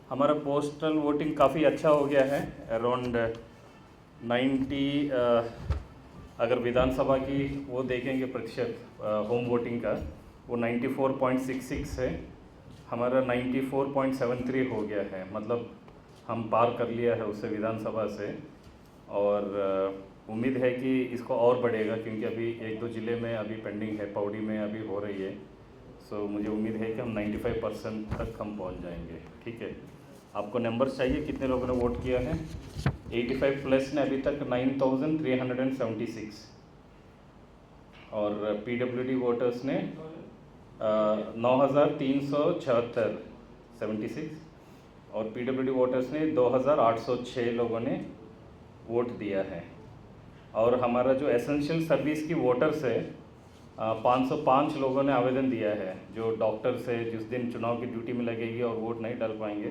हमारा postal voting काफ़ी अच्छा हो गया है। अराउंड 90 अगर विधानसभा की वो देखेंगे प्रतिशत होम वोटिंग का, वो 94.66 है। हमारा 94.73 हो गया है, मतलब हम पार कर लिया है उससे, विधानसभा से। और उम्मीद है कि इसको और बढ़ेगा, क्योंकि अभी एक दो ज़िले में अभी पेंडिंग है, पौड़ी में अभी हो रही है। सो मुझे उम्मीद है कि हम 95% तक हम पहुंच जाएंगे। ठीक है, आपको नंबर्स चाहिए कितने लोगों ने वोट किया है? 85 प्लस ने अभी तक 9376, और PWD वोटर्स ने 9376 76, और PWD वोटर्स ने 2806 लोगों ने वोट दिया है। और हमारा जो एसेंशियल सर्विस की वोटर्स है, 505 लोगों ने आवेदन दिया है। जो डॉक्टर से जिस दिन चुनाव की ड्यूटी में लगेगी और वोट नहीं डाल पाएंगे,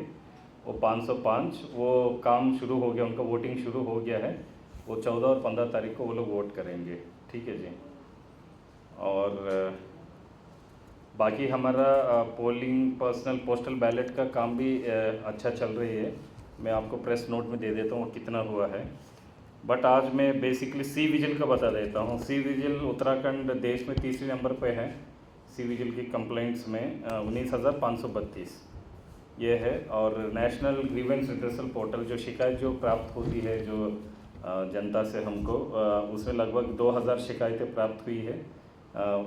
वो 505 वो काम शुरू हो गया, उनका वोटिंग शुरू हो गया है। वो 14 और 15 तारीख को वो लोग वोट करेंगे। ठीक है जी। और बाकी हमारा पोलिंग पर्सनल पोस्टल बैलेट का काम भी अच्छा चल रही है। मैं आपको प्रेस नोट में दे देता हूँ कितना हुआ है, बट आज मैं बेसिकली सी विजिल का बता देता हूँ। सी विजिल उत्तराखंड देश में तीसरे नंबर पे है सी विजिल की कंप्लेंट्स में, 19,532 ये है। और नेशनल ग्रीवेंस रिड्रेसल पोर्टल, जो शिकायत जो प्राप्त होती है जो जनता से हमको, उसमें लगभग 2,000 शिकायतें प्राप्त हुई है।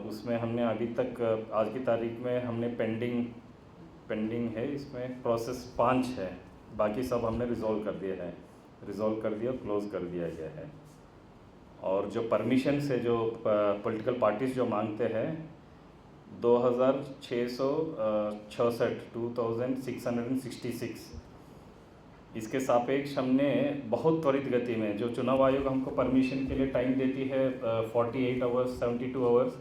उसमें हमने अभी तक आज की तारीख में हमने पेंडिंग है, इसमें प्रोसेस 5 है, बाकी सब हमने रिजॉल्व कर दिया है, क्लोज़ कर दिया गया है। और जो परमिशन से जो पॉलिटिकल पार्टीज जो मांगते हैं, 2666, इसके सापेक्ष हमने बहुत त्वरित गति में, जो चुनाव आयोग हमको परमिशन के लिए टाइम देती है 48 आवर्स 72 आवर्स,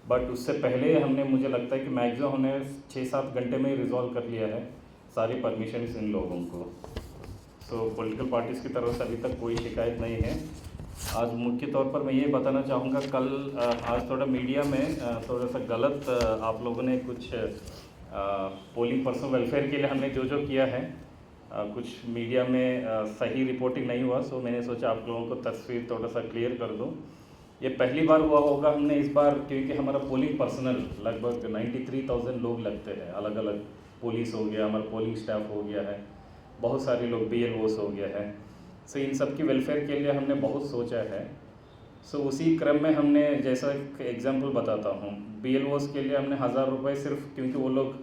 बट उससे पहले हमने, मुझे लगता है कि मैक्सिमम हमने 6-7 घंटे में ही रिजॉल्व कर लिया है सारी परमिशन इन लोगों को। सो पॉलिटिकल पार्टीज़ की तरफ से अभी तक कोई शिकायत नहीं है। आज मुख्य तौर पर मैं ये बताना चाहूँगा, कल आज थोड़ा मीडिया में थोड़ा सा गलत आप लोगों ने कुछ पोलिंग पर्सन वेलफेयर के लिए हमने जो किया है, कुछ मीडिया में सही रिपोर्टिंग नहीं हुआ। सो मैंने सोचा आप लोगों को तस्वीर थोड़ा सा क्लियर कर दूँ। ये पहली बार हुआ होगा हमने इस बार, क्योंकि हमारा पोलिंग पर्सनल लगभग 93,000 लोग लगते हैं, अलग अलग पुलिस हो गया, हमारा पोलिंग स्टाफ हो गया है, बहुत सारे लोग BLOs हो गया है। सो इन सब की वेलफेयर के लिए हमने बहुत सोचा है। सो उसी क्रम में हमने, जैसा एक एग्जांपल बताता हूँ, BLOs के लिए हमने 1,000 रुपये सिर्फ, क्योंकि वो लोग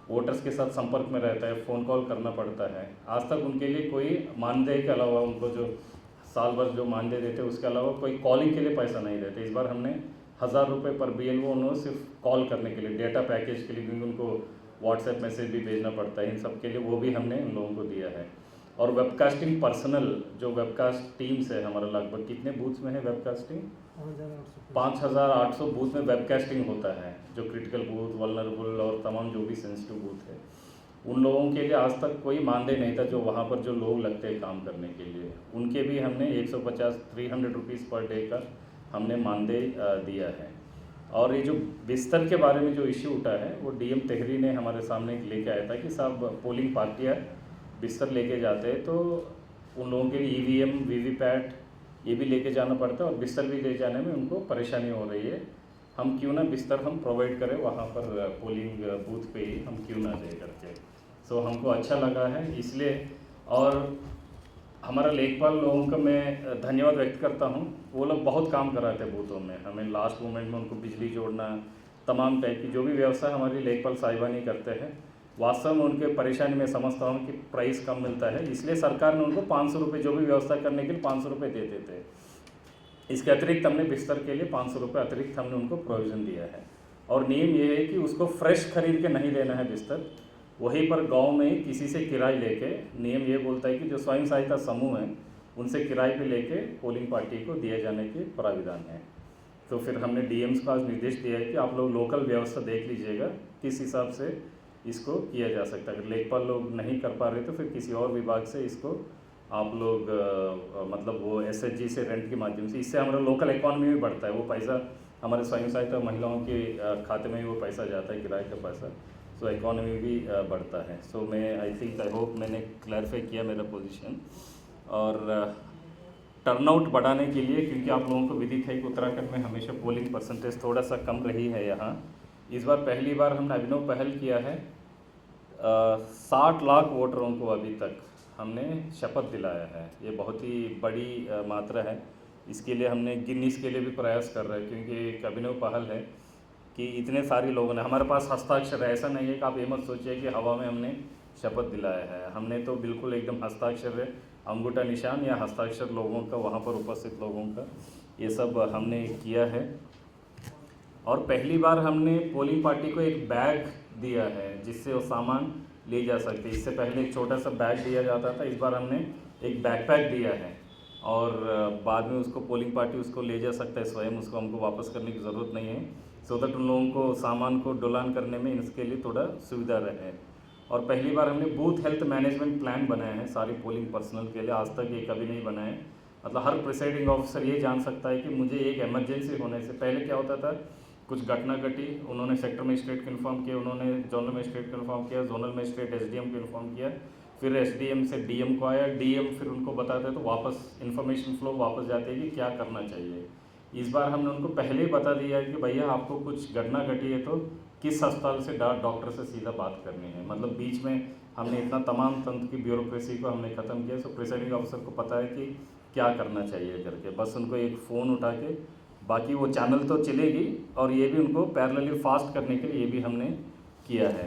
वोटर्स के साथ संपर्क में रहता है, फ़ोन कॉल करना पड़ता है। आज तक उनके लिए कोई मानदेय के अलावा, उनको जो साल भर जो मानदेय देते हैं उसके अलावा कोई कॉलिंग के लिए पैसा नहीं देते। इस बार हमने 1,000 रुपये पर BLO उन्होंने सिर्फ कॉल करने के लिए, डेटा पैकेज के लिए, क्योंकि उनको व्हाट्सएप मैसेज भी भेजना पड़ता है, इन सब के लिए वो भी हमने उन लोगों को दिया है। और वेबकास्टिंग पर्सनल, जो वेबकास्ट टीम्स है हमारा, लगभग कितने बूथ्स में है वेबकास्टिंग? 5,800 बूथ में वेबकास्टिंग होता है, जो क्रिटिकल बूथ, वल्नरेबल और तमाम जो भी सेंसिटिव बूथ है, उन लोगों के लिए आज तक कोई मानदेय नहीं था। जो वहाँ पर जो लोग लगते हैं काम करने के लिए, उनके भी हमने 150-300 रुपीज़ पर डे का हमने मानदेय दिया है। और ये जो बिस्तर के बारे में जो इश्यू उठा है, वो DM तेहरी ने हमारे सामने लेके आया था कि साहब पोलिंग पार्टियाँ बिस्तर लेके जाते हैं, तो उन लोगों के लिए EVM VVPAT ये भी लेके जाना पड़ता है, और बिस्तर भी ले जाने में उनको परेशानी हो रही है। हम क्यों ना बिस्तर हम प्रोवाइड करें वहाँ पर पोलिंग बूथ पे ही, हम क्यों ना दे करके। सो हमको अच्छा लगा है इसलिए। और हमारा लेखपाल लोगों का मैं धन्यवाद व्यक्त करता हूँ, वो लोग बहुत काम कराते हैं बूथों में, हमें लास्ट मोमेंट में उनको बिजली जोड़ना, तमाम टाइप की जो भी व्यवस्था हमारी लेखपाल साहिबानी करते हैं। वास्तव में उनके परेशानी में समझता हूँ कि प्राइस कम मिलता है, इसलिए सरकार ने उनको 500 रुपये, जो भी व्यवस्था करने के लिए 500 रुपये दे देते हैं। इसके अतिरिक्त हमने बिस्तर के लिए 500 रुपये अतिरिक्त हमने उनको प्रोविज़न दिया है। और नियम ये है कि उसको फ्रेश खरीद के नहीं देना है बिस्तर, वहीं पर गांव में किसी से किराए लेके, नियम ये बोलता है कि जो स्वयं सहायता समूह है उनसे किराए पे लेके पोलिंग पार्टी को दिए जाने के प्राविधान है। तो फिर हमने DMs को आज निर्देश दिया है कि आप लोग लोकल व्यवस्था देख लीजिएगा किस हिसाब से इसको किया जा सकता है। अगर लेखपाल लोग नहीं कर पा रहे तो फिर किसी और विभाग से इसको आप लोग मतलब वो SHG से रेंट के माध्यम से, इससे हमारा लोकल इकॉनमी भी बढ़ता है। वो पैसा हमारे स्वयं सहायता महिलाओं के खाते में ही वो पैसा जाता है, किराए का पैसा। सो इकोनॉमी भी बढ़ता है। सो मैं आई होप मैंने क्लैरिफाई किया मेरा पोजीशन। और टर्नआउट बढ़ाने के लिए, क्योंकि आप लोगों को विदित है कि उत्तराखंड में हमेशा पोलिंग परसेंटेज थोड़ा सा कम रही है यहाँ, इस बार पहली बार हमने अभिनव पहल किया है। 60 लाख वोटरों को अभी तक हमने शपथ दिलाया है। ये बहुत ही बड़ी मात्रा है। इसके लिए हमने गिनीज के लिए भी प्रयास कर रहे हैं, क्योंकि एक अभिनव पहल है कि इतने सारे लोगों ने, हमारे पास हस्ताक्षर है। ऐसा नहीं है कि आप ये मत सोचिए कि हवा में हमने शपथ दिलाया है। हमने तो बिल्कुल एकदम हस्ताक्षर है, अंगूठा निशान या हस्ताक्षर लोगों का, वहाँ पर उपस्थित लोगों का, ये सब हमने किया है। और पहली बार हमने पोलिंग पार्टी को एक बैग दिया है जिससे वो सामान ले जा सकते। इससे पहले एक छोटा सा बैग दिया जाता था, इस बार हमने एक बैकपैक दिया है और बाद में उसको पोलिंग पार्टी उसको ले जा सकता है स्वयं, उसको हमको वापस करने की ज़रूरत नहीं है। सो दैट उन लोगों को सामान को ढुलान करने में इसके लिए थोड़ा सुविधा रहे। और पहली बार हमने बूथ हेल्थ मैनेजमेंट प्लान बनाए हैं सारी पोलिंग पर्सनल के लिए। आज तक ये कभी नहीं बनाए। मतलब हर प्रिसाइडिंग ऑफिसर ये जान सकता है कि मुझे एक इमरजेंसी होने से पहले क्या होता था, कुछ घटना घटी, उन्होंने सेक्टर मजिस्ट्रेट को इन्फॉर्म किया, उन्होंने जोनल मजिस्ट्रेट को इन्फॉर्म किया, जोनल मजिस्ट्रेट एसडीएम को इन्फॉर्म किया, फिर एसडीएम से डीएम को आया, डीएम फिर उनको बताते तो वापस इन्फॉर्मेशन फ्लो वापस जाते हैं कि क्या करना चाहिए। इस बार हमने उनको पहले ही बता दिया कि भैया आपको कुछ घटना घटी है तो किस अस्पताल से डॉक्टर से सीधा बात करनी है। मतलब बीच में हमने इतना तमाम तंत्र की ब्यूरोक्रेसी को हमने ख़त्म किया। सो प्रिसाइडिंग ऑफिसर को पता है कि क्या करना चाहिए करके, बस उनको एक फ़ोन उठा के, बाकी वो चैनल तो चलेगी और ये भी उनको पैरेलली फास्ट करने के लिए ये भी हमने किया है।